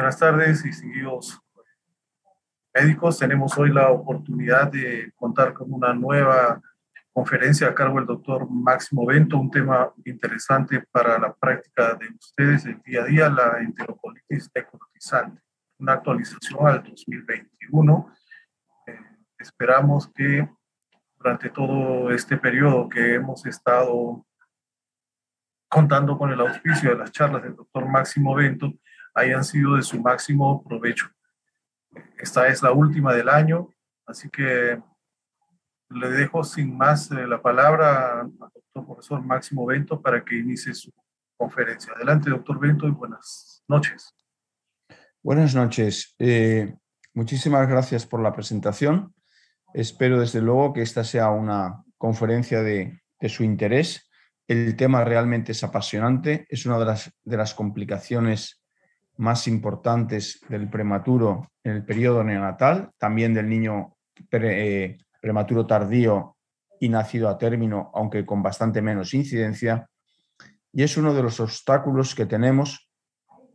Buenas tardes, distinguidos médicos. Tenemos hoy la oportunidad de contar con una nueva conferencia a cargo del doctor Máximo Bento, un tema interesante para la práctica de ustedes del día a día, la enterocolitis necrotizante, una actualización al 2021. Esperamos que durante todo este periodo que hemos estado contando con el auspicio de las charlas del doctor Máximo Bento, hayan sido de su máximo provecho. Esta es la última del año, así que le dejo sin más la palabra al doctor profesor Máximo Bento para que inicie su conferencia. Adelante, doctor Bento, y buenas noches. Buenas noches. Muchísimas gracias por la presentación. Espero desde luego que esta sea una conferencia de su interés. El tema realmente es apasionante, es una de las complicaciones más importantes del prematuro en el periodo neonatal, también del niño prematuro tardío y nacido a término, aunque con bastante menos incidencia, y es uno de los obstáculos que tenemos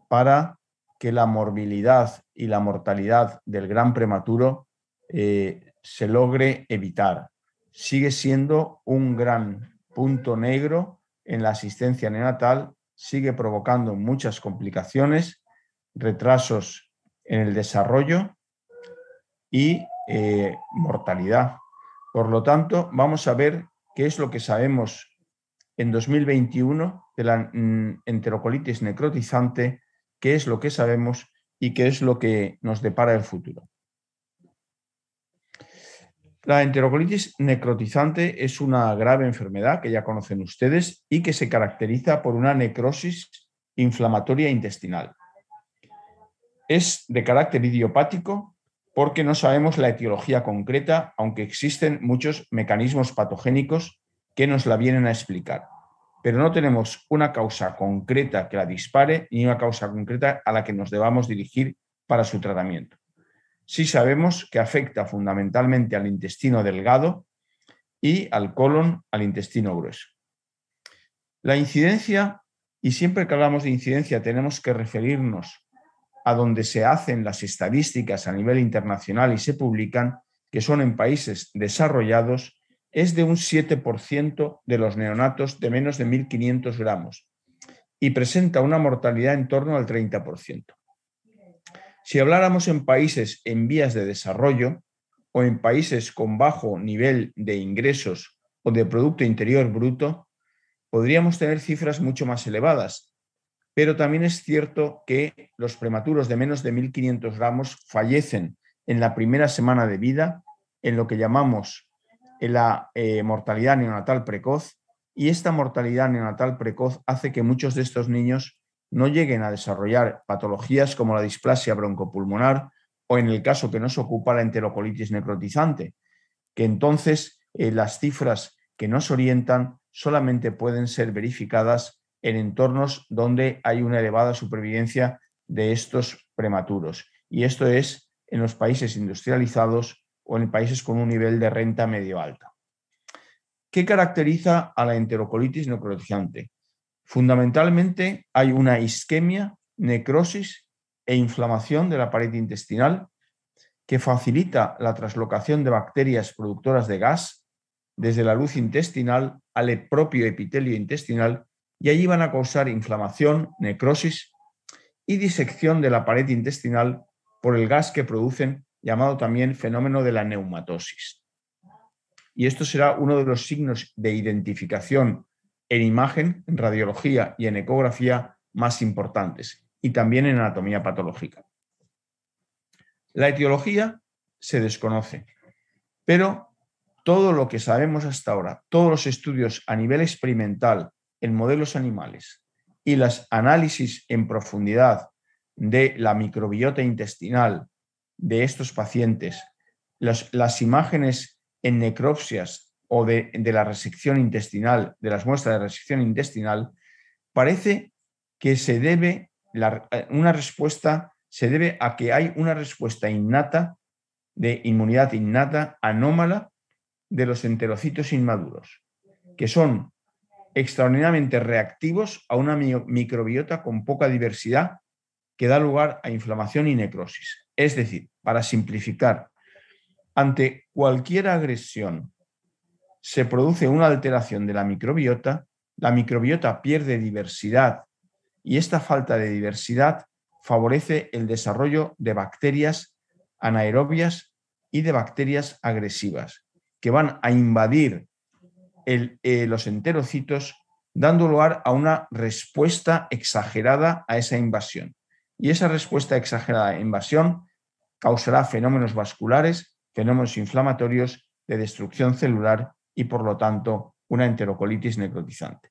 para que la morbilidad y la mortalidad del gran prematuro se logre evitar. Sigue siendo un gran punto negro en la asistencia neonatal, sigue provocando muchas complicaciones, retrasos en el desarrollo y mortalidad. Por lo tanto, vamos a ver qué es lo que sabemos en 2021 de la enterocolitis necrotizante, qué es lo que sabemos y qué es lo que nos depara el futuro. La enterocolitis necrotizante es una grave enfermedad que ya conocen ustedes y que se caracteriza por una necrosis inflamatoria intestinal. Es de carácter idiopático porque no sabemos la etiología concreta, aunque existen muchos mecanismos patogénicos que nos la vienen a explicar. Pero no tenemos una causa concreta que la dispare ni una causa concreta a la que nos debamos dirigir para su tratamiento. Sí sabemos que afecta fundamentalmente al intestino delgado y al colon, al intestino grueso. La incidencia, y siempre que hablamos de incidencia tenemos que referirnos a donde se hacen las estadísticas a nivel internacional y se publican, que son en países desarrollados, es de un 7% de los neonatos de menos de 1.500 gramos y presenta una mortalidad en torno al 30%. Si habláramos en países en vías de desarrollo o en países con bajo nivel de ingresos o de Producto Interior Bruto, podríamos tener cifras mucho más elevadas. Pero también es cierto que los prematuros de menos de 1.500 gramos fallecen en la primera semana de vida, en lo que llamamos la mortalidad neonatal precoz, y esta mortalidad neonatal precoz hace que muchos de estos niños no lleguen a desarrollar patologías como la displasia broncopulmonar o, en el caso que nos ocupa, la enterocolitis necrotizante, que entonces las cifras que nos orientan solamente pueden ser verificadas en entornos donde hay una elevada supervivencia de estos prematuros. Y esto es en los países industrializados o en países con un nivel de renta medio alta. ¿Qué caracteriza a la enterocolitis necrotizante? Fundamentalmente hay una isquemia, necrosis e inflamación de la pared intestinal que facilita la translocación de bacterias productoras de gas desde la luz intestinal al propio epitelio intestinal, y allí van a causar inflamación, necrosis y disección de la pared intestinal por el gas que producen, llamado también fenómeno de la neumatosis. Y esto será uno de los signos de identificación en imagen, en radiología y en ecografía más importantes, y también en anatomía patológica. La etiología se desconoce, pero todo lo que sabemos hasta ahora, todos los estudios a nivel experimental en modelos animales y los análisis en profundidad de la microbiota intestinal de estos pacientes, las imágenes en necropsias o de la resección intestinal, de las muestras de resección intestinal, parece que se debe a que hay una respuesta innata, de inmunidad innata, anómala, de los enterocitos inmaduros, que son extraordinariamente reactivos a una microbiota con poca diversidad que da lugar a inflamación y necrosis. Es decir, para simplificar, ante cualquier agresión se produce una alteración de la microbiota pierde diversidad y esta falta de diversidad favorece el desarrollo de bacterias anaerobias y de bacterias agresivas que van a invadir los enterocitos, dando lugar a una respuesta exagerada a esa invasión. Y esa respuesta exagerada a invasión causará fenómenos vasculares, fenómenos inflamatorios de destrucción celular y, por lo tanto, una enterocolitis necrotizante.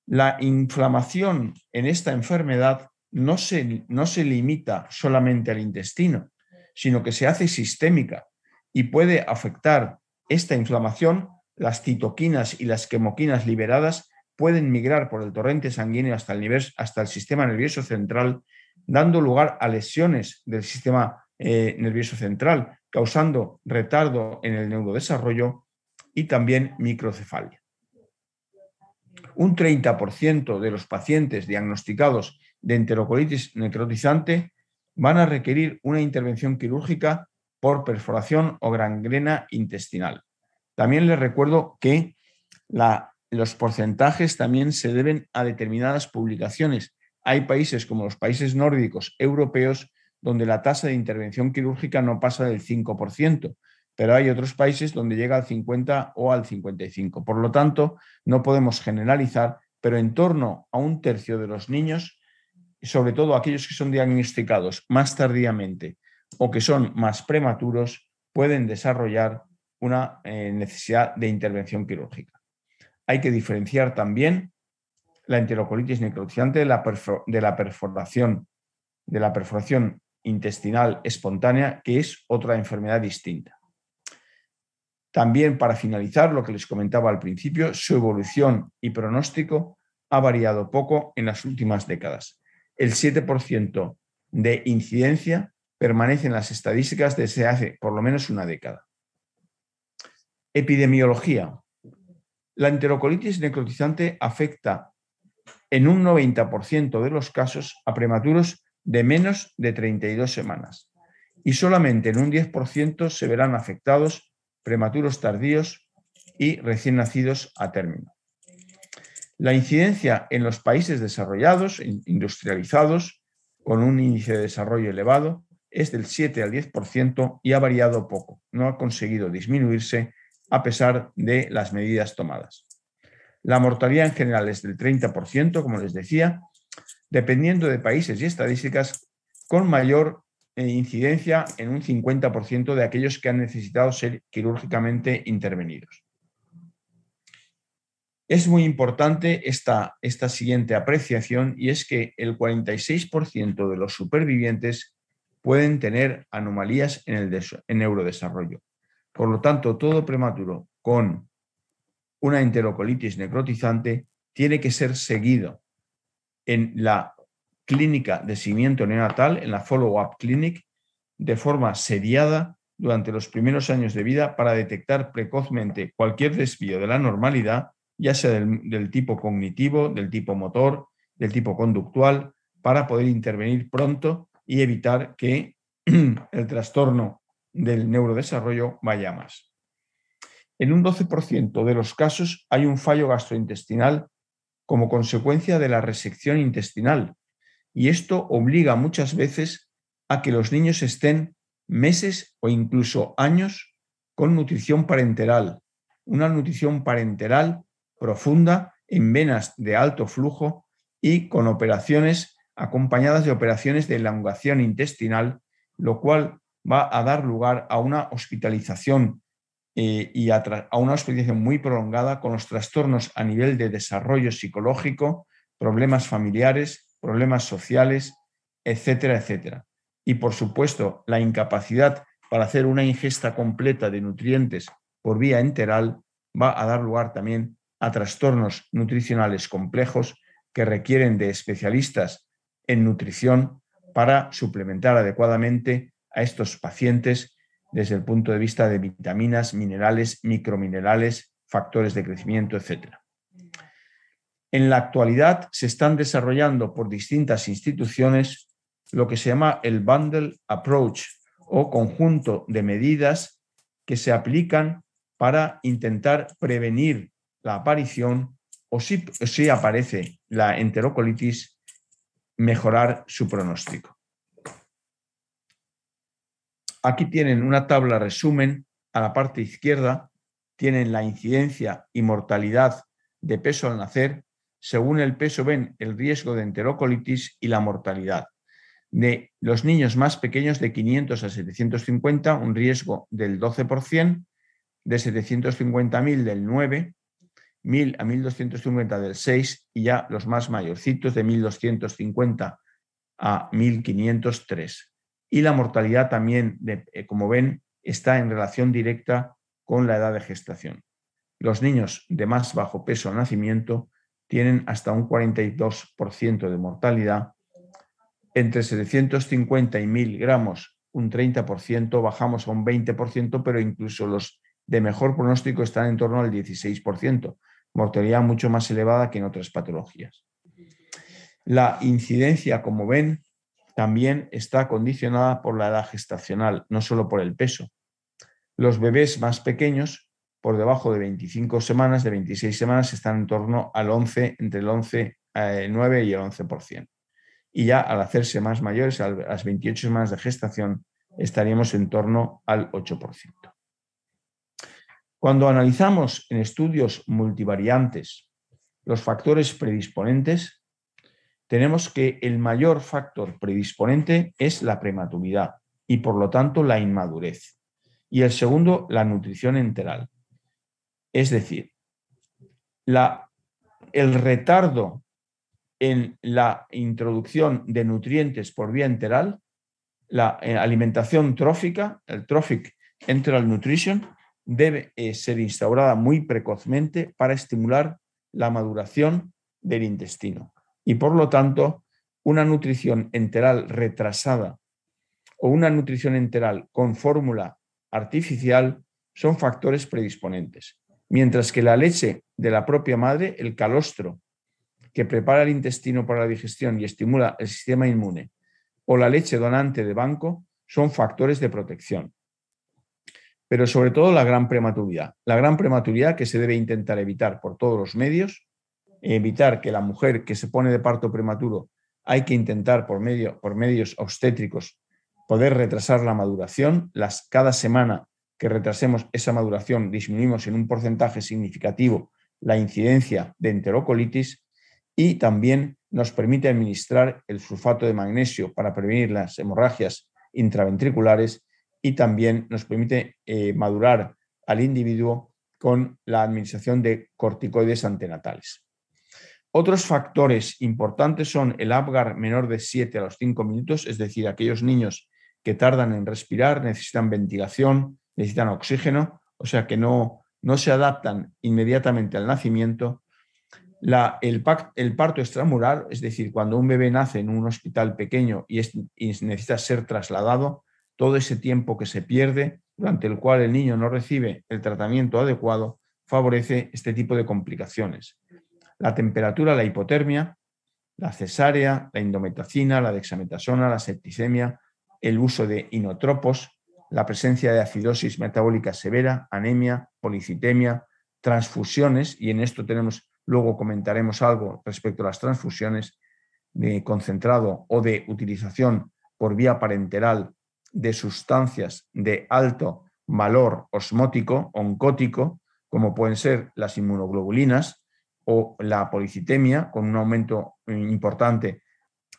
La inflamación en esta enfermedad no se limita solamente al intestino, sino que se hace sistémica y puede afectar esta inflamación. Las citoquinas y las quemoquinas liberadas pueden migrar por el torrente sanguíneo hasta el sistema nervioso central, dando lugar a lesiones del sistema nervioso central, causando retardo en el neurodesarrollo y también microcefalia. Un 30% de los pacientes diagnosticados de enterocolitis necrotizante van a requerir una intervención quirúrgica por perforación o gangrena intestinal. También les recuerdo que los porcentajes también se deben a determinadas publicaciones. Hay países como los países nórdicos europeos donde la tasa de intervención quirúrgica no pasa del 5%, pero hay otros países donde llega al 50 o al 55. Por lo tanto, no podemos generalizar, pero en torno a un tercio de los niños, sobre todo aquellos que son diagnosticados más tardíamente o que son más prematuros, pueden desarrollar una necesidad de intervención quirúrgica. Hay que diferenciar también la enterocolitis necrotizante de la perforación intestinal espontánea, que es otra enfermedad distinta. También, para finalizar, lo que les comentaba al principio, su evolución y pronóstico ha variado poco en las últimas décadas. El 7% de incidencia permanece en las estadísticas desde hace por lo menos una década. Epidemiología. La enterocolitis necrotizante afecta en un 90% de los casos a prematuros de menos de 32 semanas y solamente en un 10% se verán afectados prematuros tardíos y recién nacidos a término. La incidencia en los países desarrollados, industrializados, con un índice de desarrollo elevado, es del 7 al 10% y ha variado poco. No ha conseguido disminuirse a pesar de las medidas tomadas. La mortalidad en general es del 30%, como les decía, dependiendo de países y estadísticas, con mayor incidencia en un 50% de aquellos que han necesitado ser quirúrgicamente intervenidos. Es muy importante esta siguiente apreciación, y es que el 46% de los supervivientes pueden tener anomalías en el neurodesarrollo. Por lo tanto, todo prematuro con una enterocolitis necrotizante tiene que ser seguido en la clínica de seguimiento neonatal, en la follow-up clinic, de forma seriada durante los primeros años de vida para detectar precozmente cualquier desvío de la normalidad, ya sea del tipo cognitivo, del tipo motor, del tipo conductual, para poder intervenir pronto y evitar que el trastorno del neurodesarrollo vaya más. En un 12% de los casos hay un fallo gastrointestinal como consecuencia de la resección intestinal, y esto obliga muchas veces a que los niños estén meses o incluso años con nutrición parenteral, una nutrición parenteral profunda en venas de alto flujo y con operaciones acompañadas de operaciones de elongación intestinal, lo cual va a dar lugar a una hospitalización y a una hospitalización muy prolongada, con los trastornos a nivel de desarrollo psicológico, problemas familiares, problemas sociales, etcétera, etcétera. Y, por supuesto, la incapacidad para hacer una ingesta completa de nutrientes por vía enteral va a dar lugar también a trastornos nutricionales complejos que requieren de especialistas en nutrición para suplementar adecuadamente a estos pacientes desde el punto de vista de vitaminas, minerales, microminerales, factores de crecimiento, etc. En la actualidad se están desarrollando por distintas instituciones lo que se llama el Bundle Approach o conjunto de medidas que se aplican para intentar prevenir la aparición o si aparece la enterocolitis, mejorar su pronóstico. Aquí tienen una tabla resumen. A la parte izquierda tienen la incidencia y mortalidad de peso al nacer. Según el peso ven el riesgo de enterocolitis y la mortalidad. De los niños más pequeños de 500 a 750, un riesgo del 12%, de 750.000 del 9%, 1.000 a 1.250 del 6% y ya los más mayorcitos de 1.250 a 1.503. Y la mortalidad también, como ven, está en relación directa con la edad de gestación. Los niños de más bajo peso al nacimiento tienen hasta un 42% de mortalidad. Entre 750 y 1.000 gramos, un 30%, bajamos a un 20%, pero incluso los de mejor pronóstico están en torno al 16%, mortalidad mucho más elevada que en otras patologías. La incidencia, como ven, también está condicionada por la edad gestacional, no solo por el peso. Los bebés más pequeños, por debajo de 25 semanas, de 26 semanas, están en torno al 11, entre el 9 y el 11%. Y ya al hacerse más mayores, a las 28 semanas de gestación, estaríamos en torno al 8%. Cuando analizamos en estudios multivariantes los factores predisponentes, tenemos que el mayor factor predisponente es la prematuridad y, por lo tanto, la inmadurez. Y el segundo, la nutrición enteral. Es decir, el retardo en la introducción de nutrientes por vía enteral, la alimentación trófica, el Trophic Enteral Nutrition, debe ser instaurada muy precozmente para estimular la maduración del intestino. Y por lo tanto, una nutrición enteral retrasada o una nutrición enteral con fórmula artificial son factores predisponentes. Mientras que la leche de la propia madre, el calostro, que prepara el intestino para la digestión y estimula el sistema inmune, o la leche donante de banco, son factores de protección. Pero sobre todo la gran prematuridad que se debe intentar evitar por todos los medios, evitar que la mujer que se pone de parto prematuro, hay que intentar por medios obstétricos poder retrasar la maduración. Cada semana que retrasemos esa maduración disminuimos en un porcentaje significativo la incidencia de enterocolitis y también nos permite administrar el sulfato de magnesio para prevenir las hemorragias intraventriculares y también nos permite madurar al individuo con la administración de corticoides antenatales. Otros factores importantes son el Apgar menor de 7 a los 5 minutos, es decir, aquellos niños que tardan en respirar, necesitan ventilación, necesitan oxígeno, o sea que no se adaptan inmediatamente al nacimiento. El parto extramural, es decir, cuando un bebé nace en un hospital pequeño y necesita ser trasladado, todo ese tiempo que se pierde, durante el cual el niño no recibe el tratamiento adecuado, favorece este tipo de complicaciones. La temperatura, la hipotermia, la cesárea, la indometacina, la dexametasona, la septicemia, el uso de inotropos, la presencia de acidosis metabólica severa, anemia, policitemia, transfusiones, y en esto luego comentaremos algo respecto a las transfusiones de concentrado o de utilización por vía parenteral de sustancias de alto valor osmótico, oncótico, como pueden ser las inmunoglobulinas o la policitemia, con un aumento importante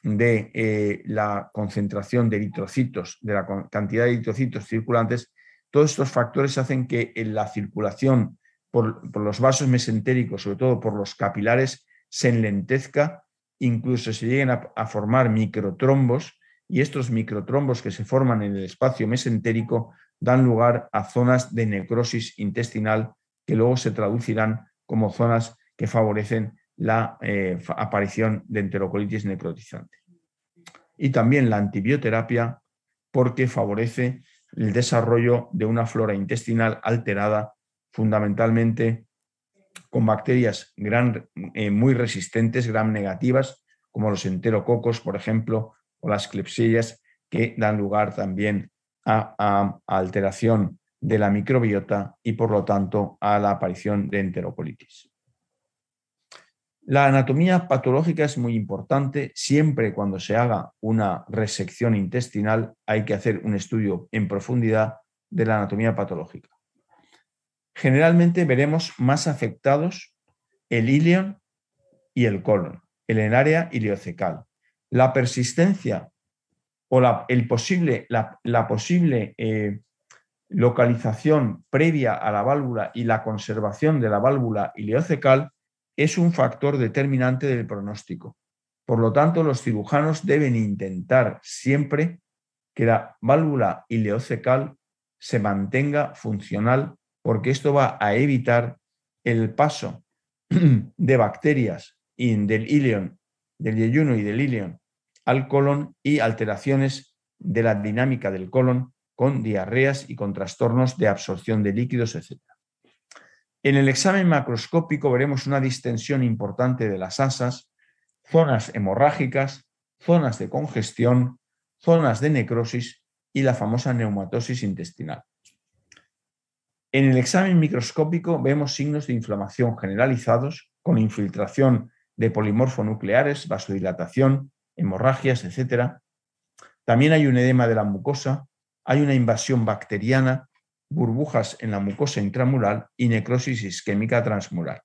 de la concentración de eritrocitos, de la cantidad de eritrocitos circulantes. Todos estos factores hacen que en la circulación por los vasos mesentéricos, sobre todo por los capilares, se enlentezca, incluso se lleguen a formar microtrombos, y estos microtrombos que se forman en el espacio mesentérico dan lugar a zonas de necrosis intestinal que luego se traducirán como zonas que favorecen la aparición de enterocolitis necrotizante. Y también la antibioterapia, porque favorece el desarrollo de una flora intestinal alterada, fundamentalmente con bacterias muy resistentes, gram negativas, como los enterococos, por ejemplo, o las klebsiellas, que dan lugar también a alteración de la microbiota y, por lo tanto, a la aparición de enterocolitis. La anatomía patológica es muy importante. Siempre cuando se haga una resección intestinal hay que hacer un estudio en profundidad de la anatomía patológica. Generalmente veremos más afectados el ilion y el colon, el área ileocecal. La persistencia o la posible localización previa a la válvula y la conservación de la válvula ileocecal es un factor determinante del pronóstico. Por lo tanto, los cirujanos deben intentar siempre que la válvula ileocecal se mantenga funcional, porque esto va a evitar el paso de bacterias del ilion, del yeyuno y del ilion al colon y alteraciones de la dinámica del colon con diarreas y con trastornos de absorción de líquidos, etc. En el examen macroscópico veremos una distensión importante de las asas, zonas hemorrágicas, zonas de congestión, zonas de necrosis y la famosa neumatosis intestinal. En el examen microscópico vemos signos de inflamación generalizados con infiltración de polimorfonucleares, vasodilatación, hemorragias, etc. También hay un edema de la mucosa, hay una invasión bacteriana, burbujas en la mucosa intramural y necrosis isquémica transmural.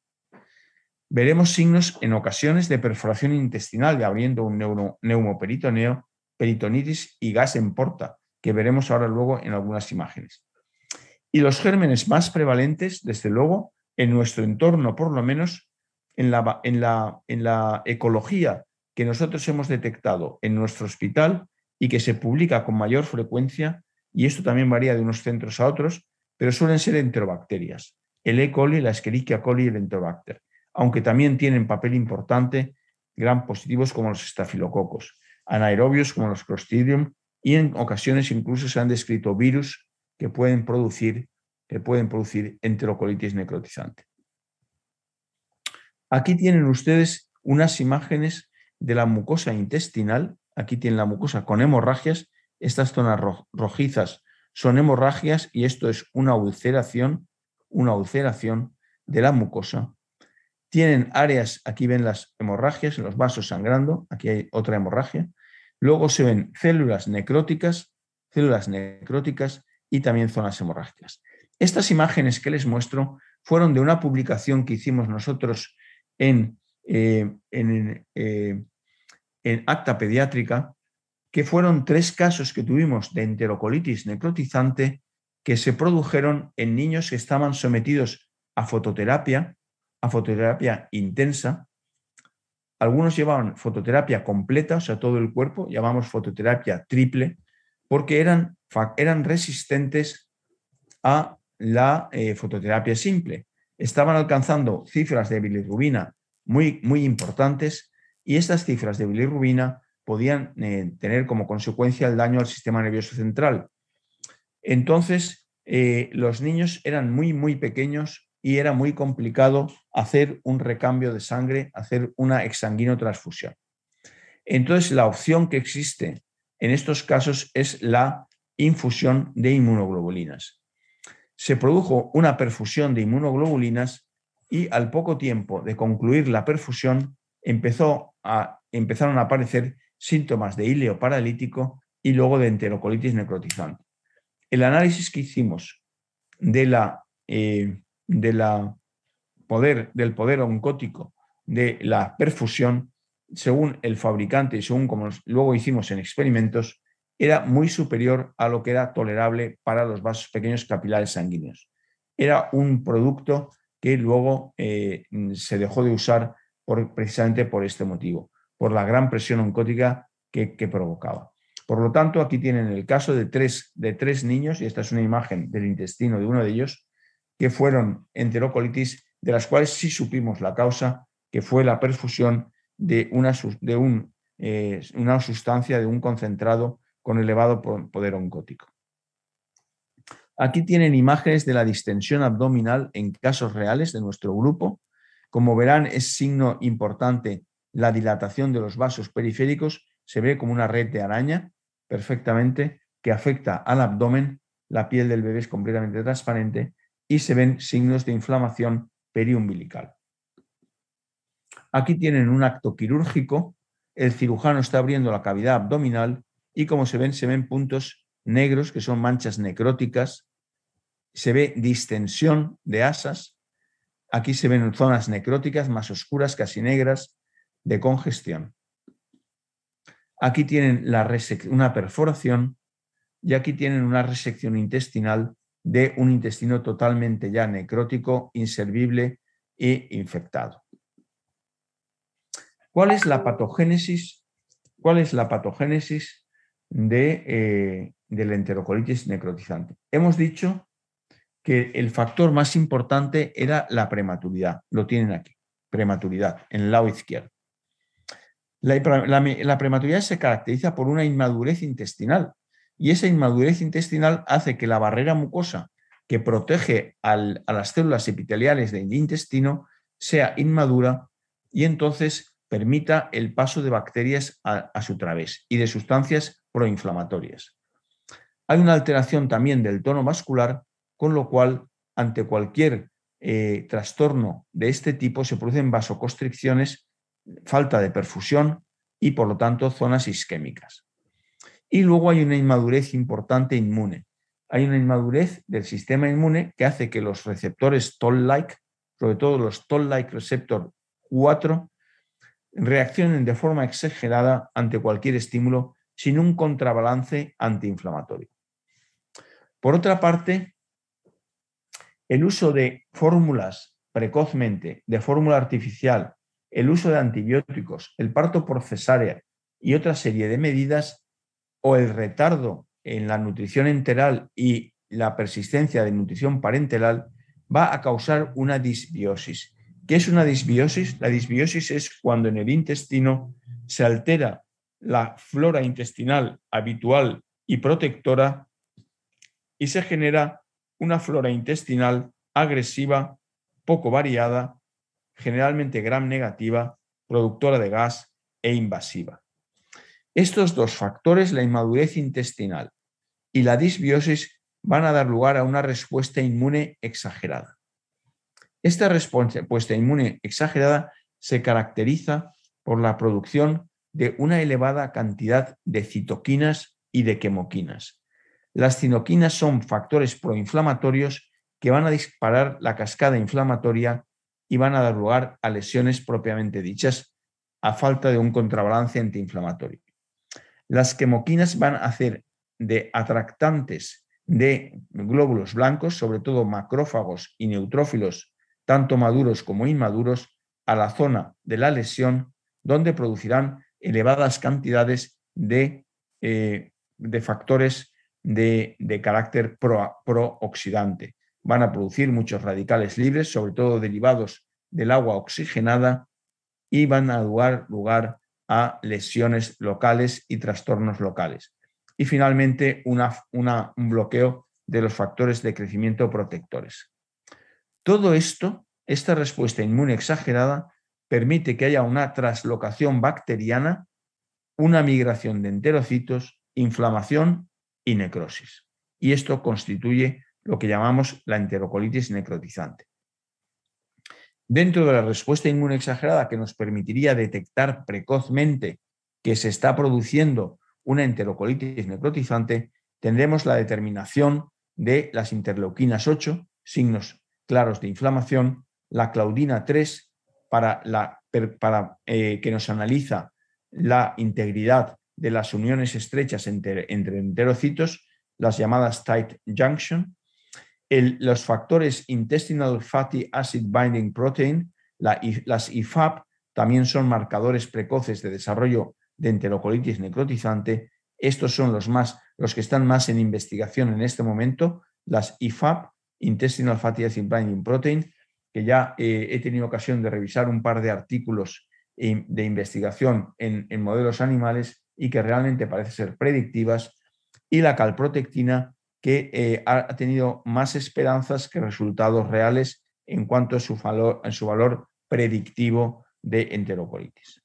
Veremos signos en ocasiones de perforación intestinal y abriendo un neumoperitoneo, peritonitis y gas en porta, que veremos ahora luego en algunas imágenes. Y los gérmenes más prevalentes, desde luego, en nuestro entorno, por lo menos en la ecología que nosotros hemos detectado en nuestro hospital y que se publica con mayor frecuencia, y esto también varía de unos centros a otros, pero suelen ser enterobacterias, el E. coli, la Escherichia coli y el Enterobacter, aunque también tienen papel importante gram positivos como los estafilococos, anaerobios como los Clostridium, y en ocasiones incluso se han descrito virus que pueden producir enterocolitis necrotizante. Aquí tienen ustedes unas imágenes de la mucosa intestinal. Aquí tienen la mucosa con hemorragias. Estas zonas rojizas son hemorragias y esto es una ulceración de la mucosa. Tienen áreas, aquí ven las hemorragias, los vasos sangrando, aquí hay otra hemorragia. Luego se ven células necróticas y también zonas hemorrágicas. Estas imágenes que les muestro fueron de una publicación que hicimos nosotros en Acta Pediátrica, que fueron 3 casos que tuvimos de enterocolitis necrotizante que se produjeron en niños que estaban sometidos a fototerapia intensa. Algunos llevaban fototerapia completa, o sea, todo el cuerpo, llamamos fototerapia triple, porque eran resistentes a la fototerapia simple. Estaban alcanzando cifras de bilirrubina muy, muy importantes y estas cifras de bilirrubina podían tener como consecuencia el daño al sistema nervioso central. Entonces, los niños eran muy, muy pequeños y era muy complicado hacer un recambio de sangre, hacer una exsanguinotransfusión. Entonces, la opción que existe en estos casos es la infusión de inmunoglobulinas. Se produjo una perfusión de inmunoglobulinas y al poco tiempo de concluir la perfusión empezaron a aparecer síntomas de ileo paralítico y luego de enterocolitis necrotizante. El análisis que hicimos del poder oncótico de la perfusión, según el fabricante y según como luego hicimos en experimentos, era muy superior a lo que era tolerable para los vasos pequeños capilares sanguíneos. Era un producto que luego se dejó de usar precisamente por este motivo, por la gran presión oncótica que provocaba. Por lo tanto, aquí tienen el caso de tres niños, y esta es una imagen del intestino de uno de ellos, que fueron enterocolitis, de las cuales sí supimos la causa, que fue la perfusión de una sustancia, de un concentrado con elevado poder oncótico. Aquí tienen imágenes de la distensión abdominal en casos reales de nuestro grupo. Como verán, es signo importante la dilatación de los vasos periféricos. Se ve como una red de araña perfectamente que afecta al abdomen. La piel del bebé es completamente transparente y se ven signos de inflamación periumbilical. Aquí tienen un acto quirúrgico. El cirujano está abriendo la cavidad abdominal y como se ven puntos negros que son manchas necróticas. Se ve distensión de asas. Aquí se ven zonas necróticas más oscuras, casi negras, de congestión. Aquí tienen una perforación y aquí tienen una resección intestinal de un intestino totalmente ya necrótico, inservible e infectado. ¿Cuál es la patogénesis? ¿Cuál es la patogénesis de la enterocolitis necrotizante? Hemos dicho que el factor más importante era la prematuridad. Lo tienen aquí, prematuridad, en el lado izquierdo. La prematuridad se caracteriza por una inmadurez intestinal y esa inmadurez intestinal hace que la barrera mucosa que protege a las células epiteliales del intestino sea inmadura y entonces permita el paso de bacterias a su través y de sustancias proinflamatorias. Hay una alteración también del tono vascular, con lo cual, ante cualquier trastorno de este tipo, se producen vasoconstricciones, falta de perfusión y, por lo tanto, zonas isquémicas. Y luego hay una inmadurez importante inmune. Hay una inmadurez del sistema inmune que hace que los receptores Toll-like, sobre todo los Toll-like receptor 4, reaccionen de forma exagerada ante cualquier estímulo sin un contrabalance antiinflamatorio. Por otra parte, el uso de fórmulas precozmente, de fórmula artificial, el uso de antibióticos, el parto por cesárea y otra serie de medidas, o el retardo en la nutrición enteral y la persistencia de nutrición parenteral, va a causar una disbiosis. ¿Qué es una disbiosis? La disbiosis es cuando en el intestino se altera la flora intestinal habitual y protectora y se genera una flora intestinal agresiva, poco variada, generalmente gram negativa, productora de gas e invasiva. Estos dos factores, la inmadurez intestinal y la disbiosis, van a dar lugar a una respuesta inmune exagerada. Esta respuesta inmune exagerada se caracteriza por la producción de una elevada cantidad de citoquinas y de quemoquinas. Las citoquinas son factores proinflamatorios que van a disparar la cascada inflamatoria y van a dar lugar a lesiones propiamente dichas a falta de un contrabalance antiinflamatorio. Las quemoquinas van a hacer de atractantes de glóbulos blancos, sobre todo macrófagos y neutrófilos, tanto maduros como inmaduros, a la zona de la lesión, donde producirán elevadas cantidades de factores de carácter prooxidante. Van a producir muchos radicales libres, sobre todo derivados del agua oxigenada, y van a dar lugar a lesiones locales y trastornos locales. Y finalmente, un bloqueo de los factores de crecimiento protectores. Todo esto, esta respuesta inmune exagerada, permite que haya una traslocación bacteriana, una migración de enterocitos, inflamación y necrosis. Y esto constituye lo que llamamos la enterocolitis necrotizante. Dentro de la respuesta inmune exagerada que nos permitiría detectar precozmente que se está produciendo una enterocolitis necrotizante, tendremos la determinación de las interleuquinas 8, signos claros de inflamación, la claudina 3 que nos analiza la integridad de las uniones estrechas entre enterocitos, las llamadas tight junction, los factores Intestinal Fatty Acid Binding Protein, las IFAP, también son marcadores precoces de desarrollo de enterocolitis necrotizante. Estos son los que están más en investigación en este momento, las IFAP, Intestinal Fatty Acid Binding Protein, que ya he tenido ocasión de revisar un par de artículos de investigación en modelos animales y que realmente parece ser predictivas, y la calprotectina, que ha tenido más esperanzas que resultados reales en cuanto a su valor predictivo de enterocolitis.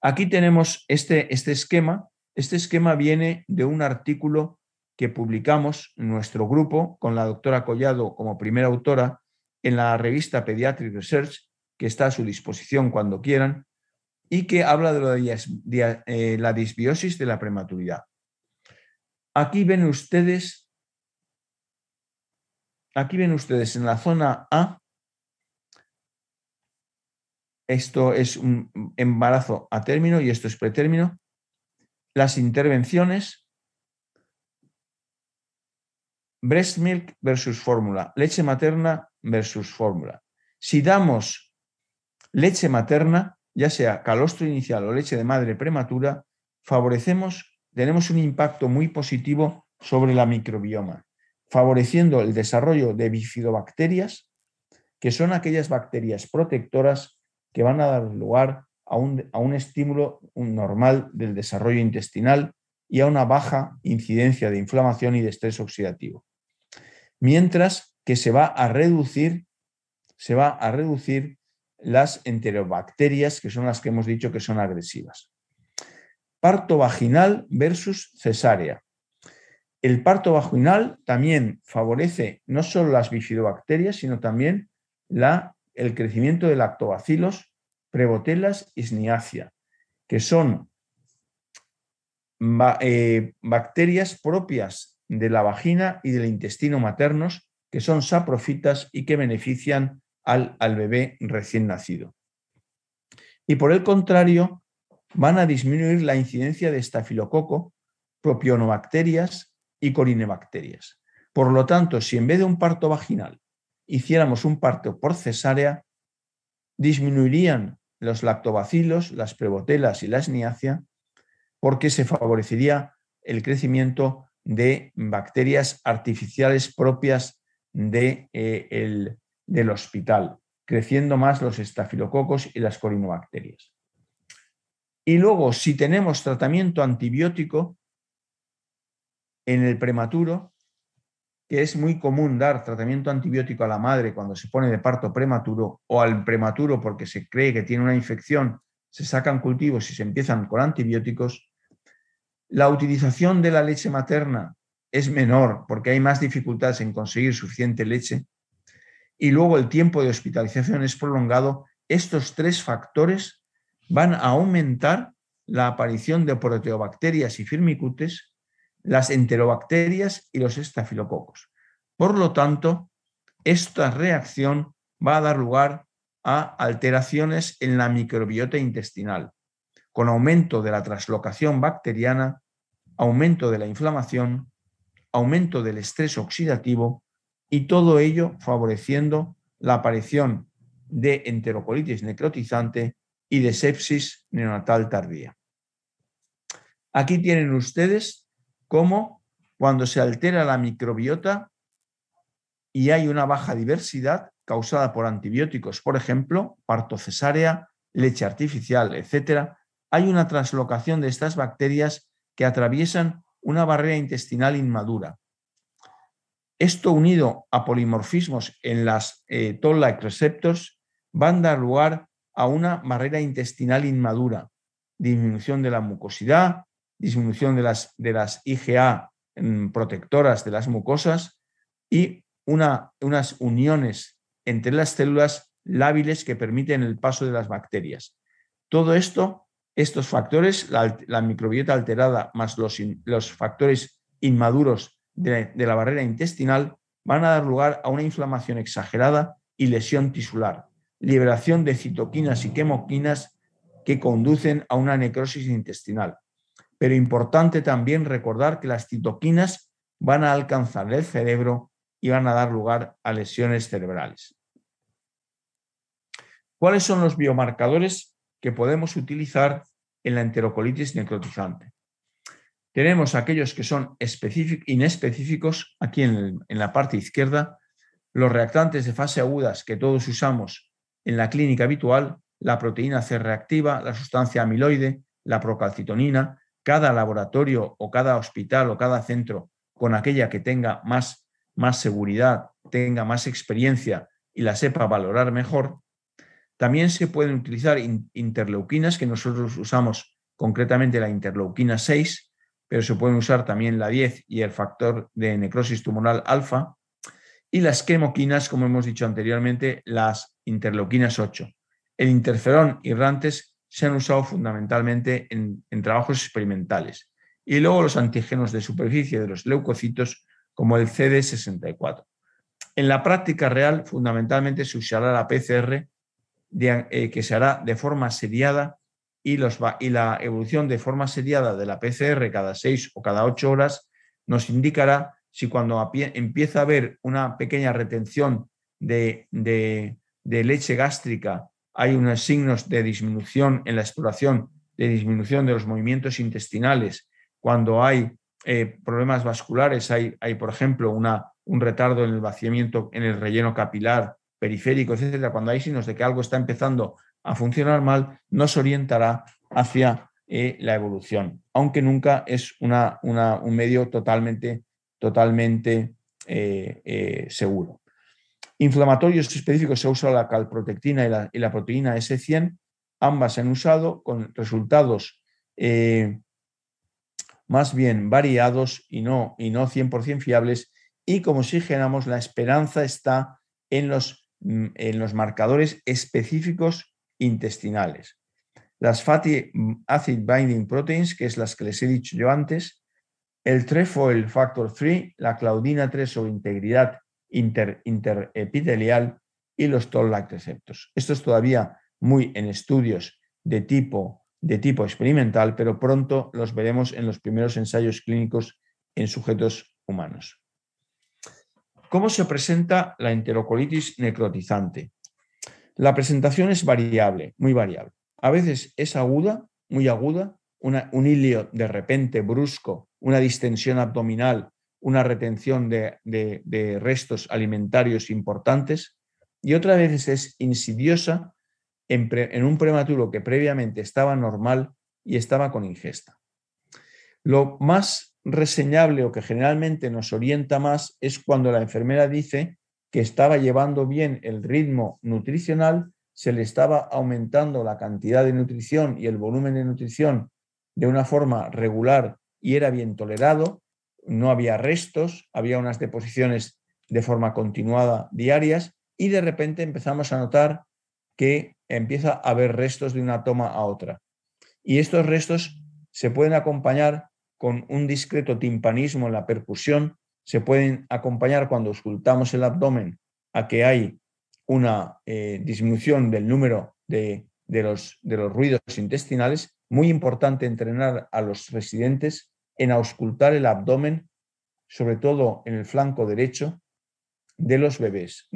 Aquí tenemos este esquema. Este esquema viene de un artículo que publicamos en nuestro grupo con la doctora Collado como primera autora en la revista Pediatric Research, que está a su disposición cuando quieran, y que habla de la disbiosis de la prematuridad. Aquí ven ustedes en la zona A, esto es un embarazo a término y esto es pretérmino, las intervenciones, breast milk versus fórmula, leche materna versus fórmula. Si damos leche materna, ya sea calostro inicial o leche de madre prematura, tenemos un impacto muy positivo sobre la microbioma, favoreciendo el desarrollo de bifidobacterias, que son aquellas bacterias protectoras que van a dar lugar a un estímulo normal del desarrollo intestinal y a una baja incidencia de inflamación y de estrés oxidativo. Mientras que se va a reducir las enterobacterias, que son las que hemos dicho que son agresivas. Parto vaginal versus cesárea. El parto vaginal también favorece no solo las bifidobacterias, sino también el crecimiento de lactobacilos, prebotelas y Schnitzia, que son bacterias propias de la vagina y del intestino maternos, que son saprofitas y que benefician al bebé recién nacido. Y por el contrario, van a disminuir la incidencia de estafilococo, propionobacterias y corinebacterias. Por lo tanto, si en vez de un parto vaginal hiciéramos un parto por cesárea, disminuirían los lactobacilos, las prebotelas y la Schnitzia, porque se favorecería el crecimiento de bacterias artificiales propias del hospital, creciendo más los estafilococos y las corinobacterias. Y luego, si tenemos tratamiento antibiótico en el prematuro, que es muy común dar tratamiento antibiótico a la madre cuando se pone de parto prematuro o al prematuro porque se cree que tiene una infección, se sacan cultivos y se empiezan con antibióticos, la utilización de la leche materna es menor porque hay más dificultades en conseguir suficiente leche y luego el tiempo de hospitalización es prolongado. Estos tres factores van a aumentar la aparición de proteobacterias y firmicutes, las enterobacterias y los estafilococos. Por lo tanto, esta reacción va a dar lugar a alteraciones en la microbiota intestinal, con aumento de la translocación bacteriana, aumento de la inflamación, aumento del estrés oxidativo y todo ello favoreciendo la aparición de enterocolitis necrotizante y de sepsis neonatal tardía. Aquí tienen ustedes cómo cuando se altera la microbiota y hay una baja diversidad causada por antibióticos, por ejemplo, parto cesárea, leche artificial, etc., hay una translocación de estas bacterias que atraviesan una barrera intestinal inmadura. Esto unido a polimorfismos en las toll-like receptors van a dar lugar a una barrera intestinal inmadura, disminución de la mucosidad, disminución de las IgA protectoras de las mucosas y unas uniones entre las células lábiles que permiten el paso de las bacterias. Todo esto, estos factores, la microbiota alterada más los factores inmaduros de la barrera intestinal, van a dar lugar a una inflamación exagerada y lesión tisular, liberación de citoquinas y quemoquinas que conducen a una necrosis intestinal. Pero importante también recordar que las citoquinas van a alcanzar el cerebro y van a dar lugar a lesiones cerebrales. ¿Cuáles son los biomarcadores que podemos utilizar en la enterocolitis necrotizante? Tenemos aquellos que son inespecíficos, aquí en la parte izquierda, los reactantes de fase agudas que todos usamos en la clínica habitual, la proteína C reactiva, la sustancia amiloide, la procalcitonina. Cada laboratorio o cada hospital o cada centro con aquella que tenga más seguridad, tenga más experiencia y la sepa valorar mejor. También se pueden utilizar interleuquinas, que nosotros usamos concretamente la interleuquina 6, pero se pueden usar también la 10 y el factor de necrosis tumoral alfa, y las quemoquinas, como hemos dicho anteriormente, las interleuquinas 8. El interferón y RANTES se han usado fundamentalmente en trabajos experimentales. Y luego los antígenos de superficie de los leucocitos, como el CD64. En la práctica real, fundamentalmente se usará la PCR, que se hará de forma seriada, y la evolución de forma seriada de la PCR cada 6 o cada 8 horas nos indicará si cuando empieza a haber una pequeña retención de leche gástrica hay unos signos de disminución en la exploración, de disminución de los movimientos intestinales, cuando hay problemas vasculares, hay por ejemplo, un retardo en el vaciamiento en el relleno capilar, periférico, etcétera, cuando hay signos de que algo está empezando a funcionar mal, nos orientará hacia la evolución, aunque nunca es un medio totalmente seguro. Inflamatorios específicos se ha usado la calprotectina y la proteína S100, ambas se han usado con resultados más bien variados y no 100% fiables, y como oxigenamos, la esperanza está en los marcadores específicos intestinales. Las Fatty Acid Binding Proteins, que es las que les he dicho yo antes, el Trefoil Factor 3, la Claudina 3 sobre integridad interepitelial y los Toll-like receptors. Esto es todavía muy en estudios de tipo experimental, pero pronto los veremos en los primeros ensayos clínicos en sujetos humanos. ¿Cómo se presenta la enterocolitis necrotizante? La presentación es variable, muy variable. A veces es aguda, muy aguda, un hilio de repente brusco, una distensión abdominal, una retención de restos alimentarios importantes, y otras veces es insidiosa en un prematuro que previamente estaba normal y estaba con ingesta. Lo más reseñable, o que generalmente nos orienta más, es cuando la enfermera dice que estaba llevando bien el ritmo nutricional, se le estaba aumentando la cantidad de nutrición y el volumen de nutrición de una forma regular y era bien tolerado, no había restos, había unas deposiciones de forma continuada diarias, y de repente empezamos a notar que empieza a haber restos de una toma a otra. Y estos restos se pueden acompañar con un discreto timpanismo en la percusión, se pueden acompañar cuando auscultamos el abdomen a que hay una disminución del número de los ruidos intestinales. Muy importante entrenar a los residentes en auscultar el abdomen, sobre todo en el flanco derecho de los bebés.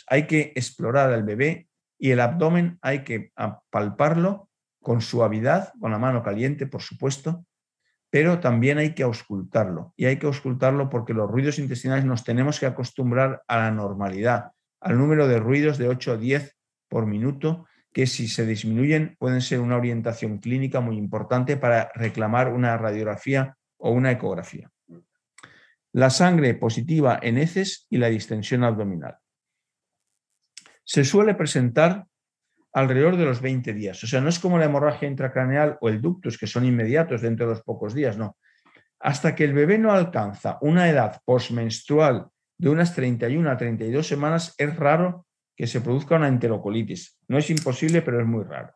Hay que explorar al bebé y el abdomen hay que palparlo con suavidad, con la mano caliente, por supuesto, pero también hay que auscultarlo. Y hay que auscultarlo porque los ruidos intestinales nos tenemos que acostumbrar a la normalidad, al número de ruidos de 8 o 10 por minuto, que si se disminuyen pueden ser una orientación clínica muy importante para reclamar una radiografía o una ecografía. La sangre positiva en heces y la distensión abdominal. Se suele presentar alrededor de los 20 días. O sea, no es como la hemorragia intracraneal o el ductus, que son inmediatos dentro de los pocos días, no. Hasta que el bebé no alcanza una edad postmenstrual de unas 31 a 32 semanas, es raro que se produzca una enterocolitis. No es imposible, pero es muy raro.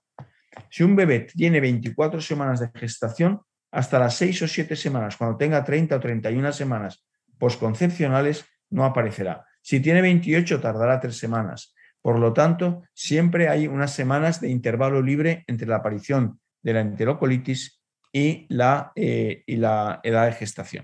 Si un bebé tiene 24 semanas de gestación, hasta las 6 o 7 semanas, cuando tenga 30 o 31 semanas postconcepcionales, no aparecerá. Si tiene 28, tardará 3 semanas. Por lo tanto, siempre hay unas semanas de intervalo libre entre la aparición de la enterocolitis y la edad de gestación.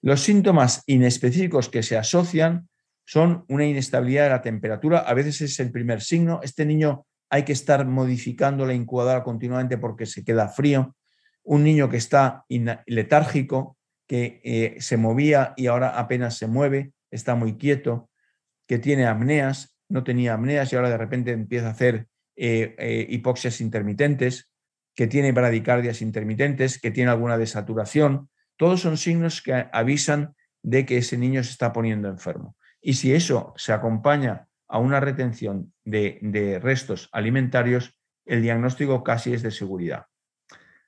Los síntomas inespecíficos que se asocian son una inestabilidad de la temperatura. A veces es el primer signo. Este niño hay que estar modificando la incubadora continuamente porque se queda frío. Un niño que está letárgico, que se movía y ahora apenas se mueve, está muy quieto, que tiene apneas, no tenía apneas y ahora de repente empieza a hacer hipoxias intermitentes, que tiene bradicardias intermitentes, que tiene alguna desaturación, todos son signos que avisan de que ese niño se está poniendo enfermo. Y si eso se acompaña a una retención de restos alimentarios, el diagnóstico casi es de seguridad.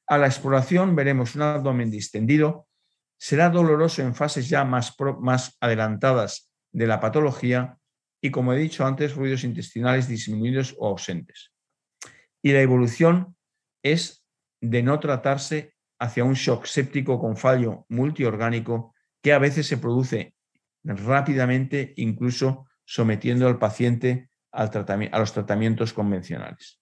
A la exploración veremos un abdomen distendido. Será doloroso en fases ya más adelantadas de la patología y, como he dicho antes, ruidos intestinales disminuidos o ausentes. Y la evolución es de no tratarse hacia un shock séptico con fallo multiorgánico que a veces se produce rápidamente, incluso sometiendo al paciente a los tratamientos convencionales.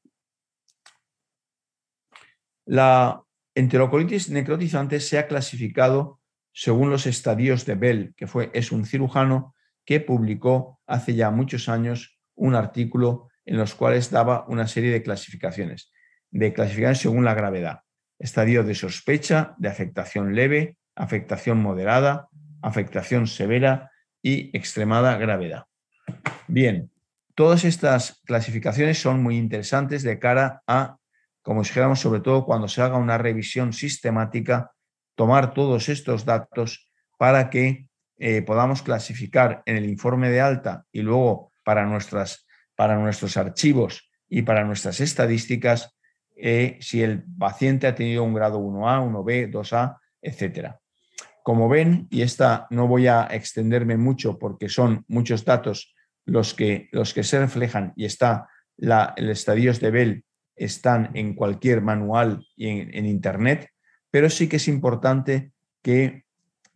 La enterocolitis necrotizante se ha clasificado según los estadios de Bell, que es un cirujano que publicó hace ya muchos años un artículo en los cuales daba una serie de clasificaciones según la gravedad. Estadio de sospecha, de afectación leve, afectación moderada, afectación severa y extremada gravedad. Bien, todas estas clasificaciones son muy interesantes de cara a, como dijéramos, sobre todo cuando se haga una revisión sistemática, tomar todos estos datos para que podamos clasificar en el informe de alta y luego para nuestros archivos y para nuestras estadísticas si el paciente ha tenido un grado 1A, 1B, 2A, etc. Como ven, y esta no voy a extenderme mucho porque son muchos datos los que se reflejan y el estadios de Bell están en cualquier manual y en internet, pero sí que es importante que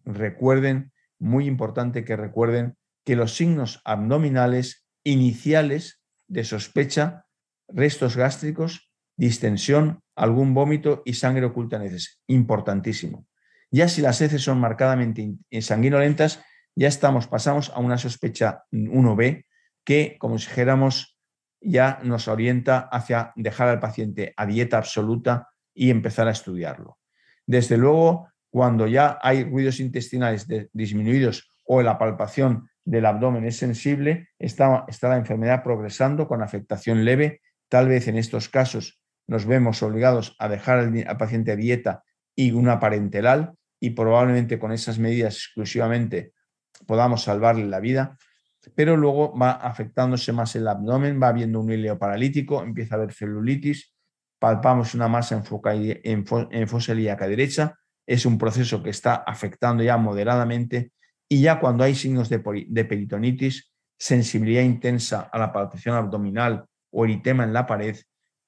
recuerden, muy importante que recuerden que los signos abdominales iniciales de sospecha, restos gástricos, distensión, algún vómito y sangre oculta en heces, importantísimo. Ya si las heces son marcadamente sanguinolentas, ya pasamos a una sospecha 1B que, como si dijéramos, ya nos orienta hacia dejar al paciente a dieta absoluta y empezar a estudiarlo. Desde luego, cuando ya hay ruidos intestinales disminuidos o la palpación del abdomen es sensible, está la enfermedad progresando con afectación leve. Tal vez en estos casos nos vemos obligados a dejar al paciente a dieta y una parenteral, y probablemente con esas medidas exclusivamente podamos salvarle la vida, pero luego va afectándose más el abdomen, va habiendo un híleo paralítico, empieza a haber celulitis, palpamos una masa en fosa ilíaca derecha, es un proceso que está afectando ya moderadamente, y ya cuando hay signos de peritonitis, sensibilidad intensa a la palpación abdominal o eritema en la pared,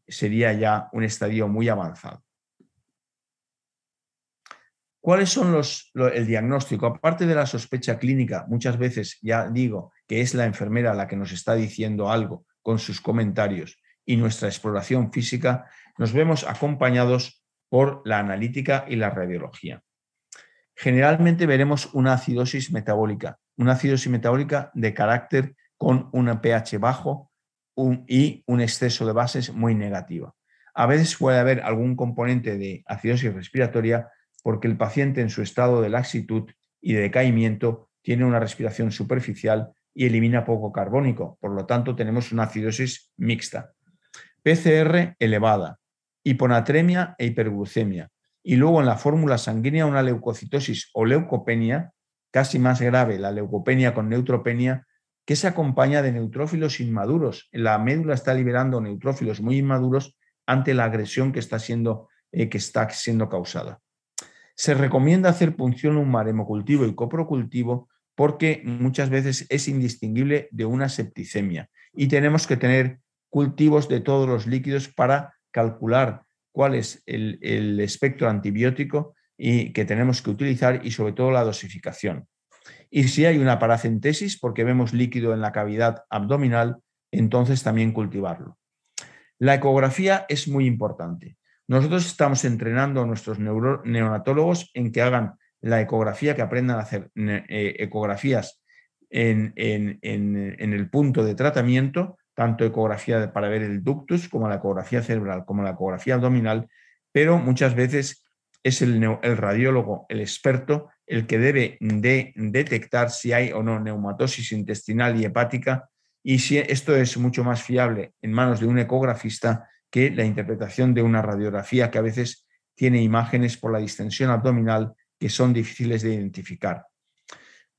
sería ya un estadio muy avanzado. ¿Cuáles son el diagnóstico? Aparte de la sospecha clínica, muchas veces ya digo que es la enfermera la que nos está diciendo algo con sus comentarios y nuestra exploración física, nos vemos acompañados por la analítica y la radiología. Generalmente veremos una acidosis metabólica de carácter con un pH bajo y un exceso de bases muy negativa. A veces puede haber algún componente de acidosis respiratoria porque el paciente en su estado de laxitud y de decaimiento tiene una respiración superficial y elimina poco carbónico. Por lo tanto, tenemos una acidosis mixta. PCR elevada, hiponatremia e hiperglucemia. Y luego en la fórmula sanguínea una leucocitosis o leucopenia, casi más grave la leucopenia con neutropenia, que se acompaña de neutrófilos inmaduros. La médula está liberando neutrófilos muy inmaduros ante la agresión que está siendo causada. Se recomienda hacer punción lumbar, hemocultivo y coprocultivo porque muchas veces es indistinguible de una septicemia y tenemos que tener cultivos de todos los líquidos para calcular cuál es el espectro antibiótico y que tenemos que utilizar y sobre todo la dosificación. Y si hay una paracentesis porque vemos líquido en la cavidad abdominal, entonces también cultivarlo. La ecografía es muy importante. Nosotros estamos entrenando a nuestros neonatólogos en que hagan la ecografía, que aprendan a hacer ecografías en el punto de tratamiento, tanto ecografía para ver el ductus como la ecografía cerebral, como la ecografía abdominal, pero muchas veces es el radiólogo, el experto, el que debe de detectar si hay o no neumatosis intestinal y hepática, y si esto es mucho más fiable en manos de un ecografista que la interpretación de una radiografía que a veces tiene imágenes por la distensión abdominal que son difíciles de identificar.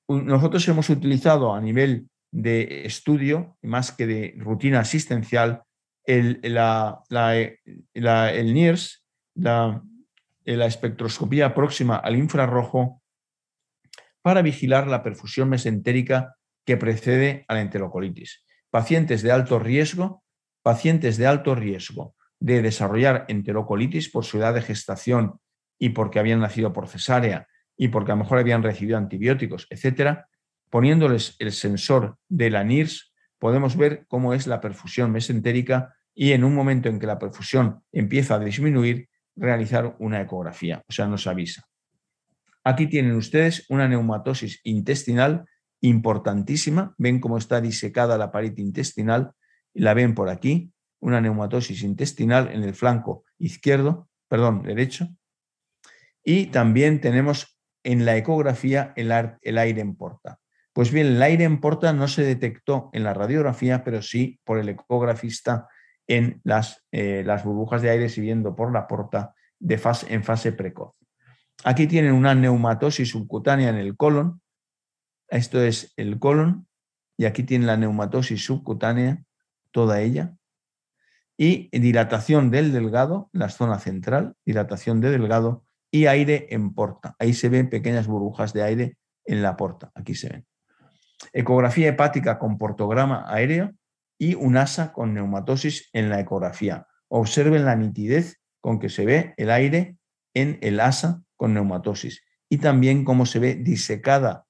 Nosotros hemos utilizado a nivel de estudio, más que de rutina asistencial, el NIRS, la espectroscopía próxima al infrarrojo, para vigilar la perfusión mesentérica que precede a la enterocolitis. Pacientes de alto riesgo de desarrollar enterocolitis por su edad de gestación y porque habían nacido por cesárea y porque a lo mejor habían recibido antibióticos, etcétera, poniéndoles el sensor de la NIRS, podemos ver cómo es la perfusión mesentérica y en un momento en que la perfusión empieza a disminuir, realizar una ecografía, o sea, nos avisa. Aquí tienen ustedes una neumatosis intestinal importantísima. Ven cómo está disecada la pared intestinal. La ven por aquí, una neumatosis intestinal en el flanco derecho. Y también tenemos en la ecografía el aire en porta. Pues bien, el aire en porta no se detectó en la radiografía, pero sí por el ecografista en las burbujas de aire siguiendo por la porta en fase precoz. Aquí tienen una neumatosis subcutánea en el colon. Esto es el colon. Y aquí tienen la neumatosis subcutánea, toda ella. Y dilatación del delgado, la zona central, dilatación de delgado y aire en porta. Ahí se ven pequeñas burbujas de aire en la porta. Aquí se ven. Ecografía hepática con portograma aéreo y un asa con neumatosis en la ecografía. Observen la nitidez con que se ve el aire en el asa con neumatosis y también cómo se ve disecada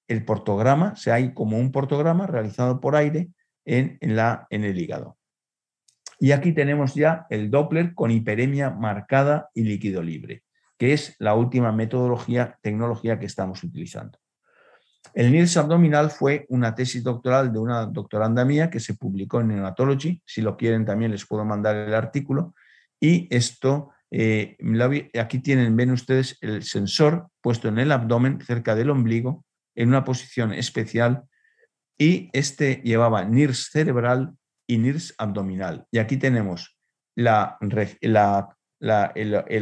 el portograma, hay como un portograma realizado por aire en el hígado. Y aquí tenemos ya el Doppler con hiperemia marcada y líquido libre, que es la última tecnología que estamos utilizando. El NIRS abdominal fue una tesis doctoral de una doctoranda mía que se publicó en Neonatology. Si lo quieren también les puedo mandar el artículo. Y esto, aquí ven ustedes el sensor puesto en el abdomen cerca del ombligo en una posición especial y este llevaba NIRS cerebral y NIRS abdominal. Y aquí tenemos el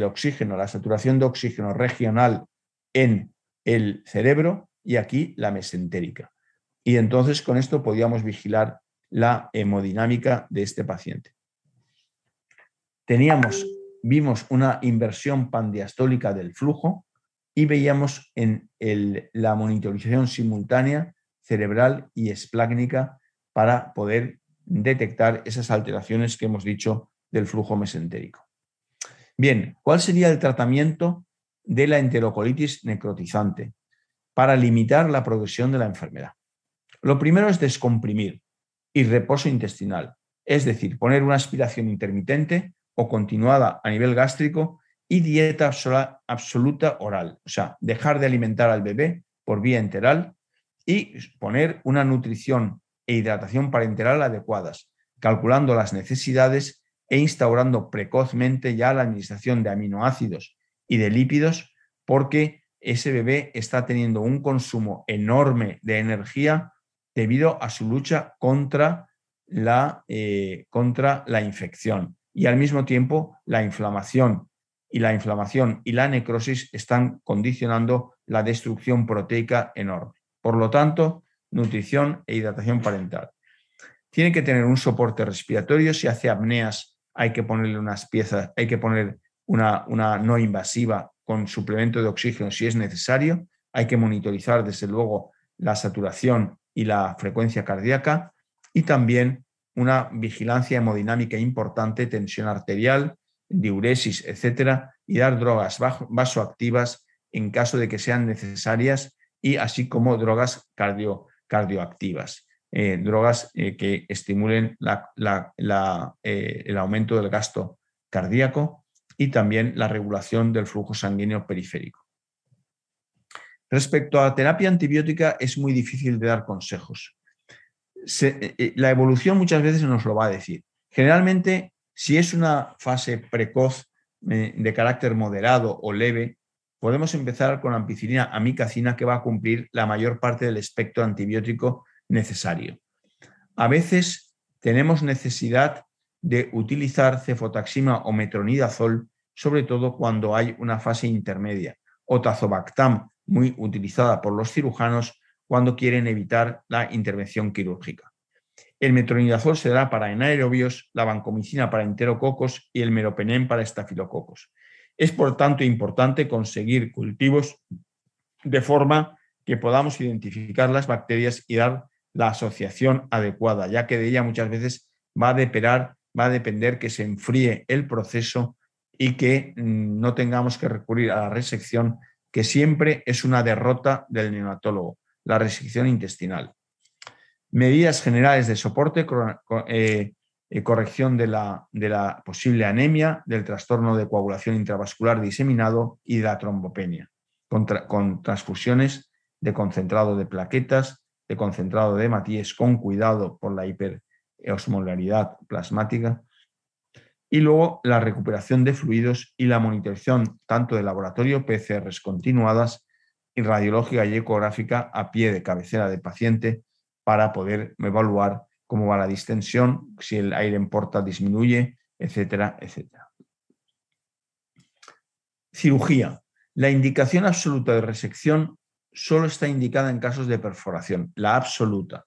oxígeno, la saturación de oxígeno regional en el cerebro y aquí la mesentérica. Y entonces con esto podíamos vigilar la hemodinámica de este paciente. Vimos una inversión pandiastólica del flujo y veíamos en la monitorización simultánea cerebral y esplácnica para poder detectar esas alteraciones que hemos dicho del flujo mesentérico. Bien, ¿cuál sería el tratamiento de la enterocolitis necrotizante para limitar la progresión de la enfermedad? Lo primero es descomprimir y reposo intestinal, es decir, poner una aspiración intermitente o continuada a nivel gástrico y dieta absoluta oral, o sea, dejar de alimentar al bebé por vía enteral y poner una nutrición e hidratación parenteral adecuadas, calculando las necesidades e instaurando precozmente ya la administración de aminoácidos y de lípidos, porque ese bebé está teniendo un consumo enorme de energía debido a su lucha contra la infección. Y al mismo tiempo la inflamación y la necrosis están condicionando la destrucción proteica enorme. Por lo tanto, nutrición e hidratación parental. Tiene que tener un soporte respiratorio. Si hace apneas, hay que ponerle unas piezas, hay que poner una no invasiva con suplemento de oxígeno si es necesario. Hay que monitorizar, desde luego, la saturación y la frecuencia cardíaca y también una vigilancia hemodinámica importante, tensión arterial, diuresis, etcétera, y dar drogas vasoactivas en caso de que sean necesarias y así como drogas cardioactivas, drogas que estimulen el aumento del gasto cardíaco y también la regulación del flujo sanguíneo periférico. Respecto a la terapia antibiótica es muy difícil de dar consejos. La evolución muchas veces nos lo va a decir. Generalmente, si es una fase precoz de carácter moderado o leve, podemos empezar con ampicilina amicacina que va a cumplir la mayor parte del espectro antibiótico necesario. A veces tenemos necesidad de utilizar cefotaxima o metronidazol, sobre todo cuando hay una fase intermedia, o tazobactam, muy utilizada por los cirujanos cuando quieren evitar la intervención quirúrgica. El metronidazol se da para anaerobios, la vancomicina para enterococos y el meropenem para estafilococos. Es por tanto importante conseguir cultivos de forma que podamos identificar las bacterias y dar la asociación adecuada, ya que de ella muchas veces va a depender que se enfríe el proceso y que no tengamos que recurrir a la resección, que siempre es una derrota del neonatólogo, la resección intestinal. Medidas generales de soporte, corrección de la posible anemia, del trastorno de coagulación intravascular diseminado y de la trombopenia, con transfusiones de concentrado de plaquetas, de concentrado de hematíes con cuidado por la hiperosmolaridad plasmática, y luego la recuperación de fluidos y la monitorización tanto de laboratorio, PCRs continuadas y radiológica y ecográfica a pie de cabecera del paciente para poder evaluar cómo va la distensión, si el aire en porta disminuye, etcétera, etcétera. Cirugía. La indicación absoluta de resección solo está indicada en casos de perforación, la absoluta.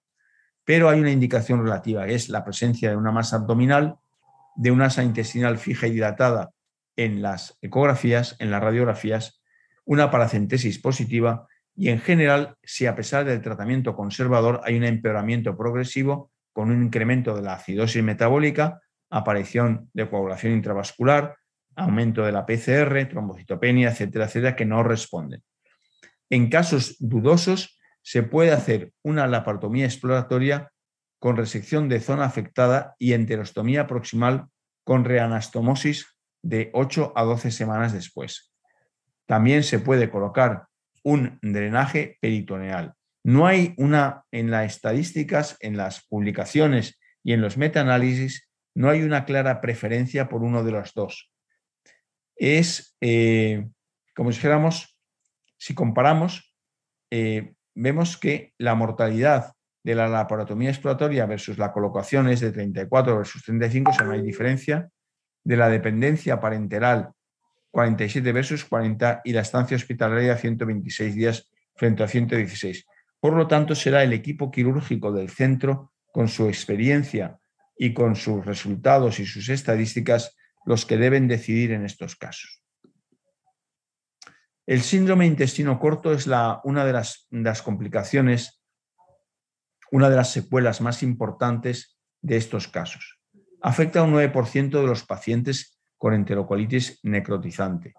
Pero hay una indicación relativa, que es la presencia de una masa abdominal, de una asa intestinal fija y dilatada en las ecografías, en las radiografías, una paracentesis positiva y en general, si a pesar del tratamiento conservador hay un empeoramiento progresivo con un incremento de la acidosis metabólica, aparición de coagulación intravascular, aumento de la PCR, trombocitopenia, etcétera, etcétera, que no responden. En casos dudosos, se puede hacer una laparotomía exploratoria con resección de zona afectada y enterostomía proximal con reanastomosis de 8 a 12 semanas después. También se puede colocar un drenaje peritoneal. No hay en las estadísticas, en las publicaciones y en los metaanálisis, no hay una clara preferencia por uno de los dos. Es, como si dijéramos, si comparamos, vemos que la mortalidad de la laparotomía exploratoria versus la colocación es de 34 versus 35, o sea, no hay diferencia. De la dependencia parenteral, 47 versus 40, y la estancia hospitalaria 126 días frente a 116. Por lo tanto, será el equipo quirúrgico del centro, con su experiencia y con sus resultados y sus estadísticas, los que deben decidir en estos casos. El síndrome intestino corto es una de las complicaciones, una de las secuelas más importantes de estos casos. Afecta a un 9% de los pacientes con enterocolitis necrotizante.